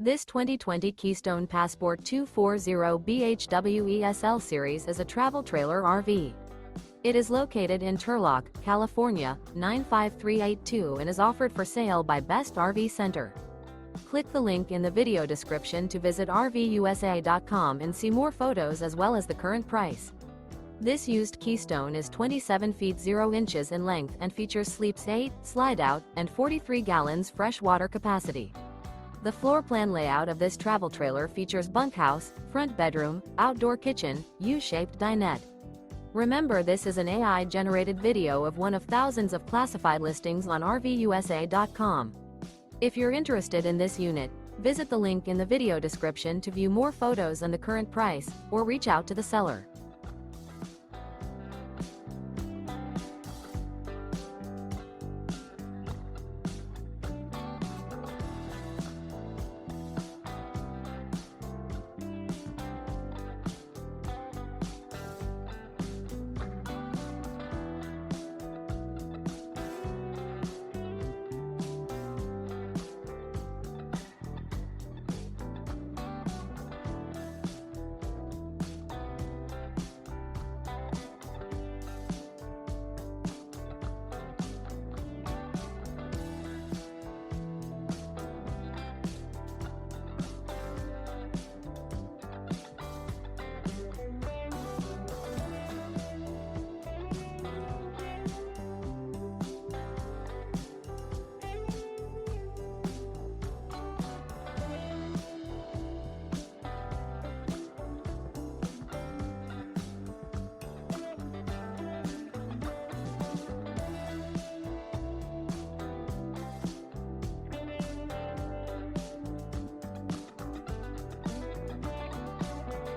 This 2020 Keystone Passport 240 BHW ESL series is a travel trailer RV. It is located in Turlock, California, 95382 and is offered for sale by Best RV Center. Click the link in the video description to visit RVUSA.com and see more photos as well as the current price. This used Keystone is 27 feet 0 inches in length and features sleeps 8, Slideout, and 43 gallons fresh water capacity. The floor plan layout of this travel trailer features bunkhouse, front bedroom, outdoor kitchen, U-shaped dinette. Remember, this is an AI-generated video of one of thousands of classified listings on RVUSA.com. If you're interested in this unit, visit the link in the video description to view more photos and the current price, or reach out to the seller.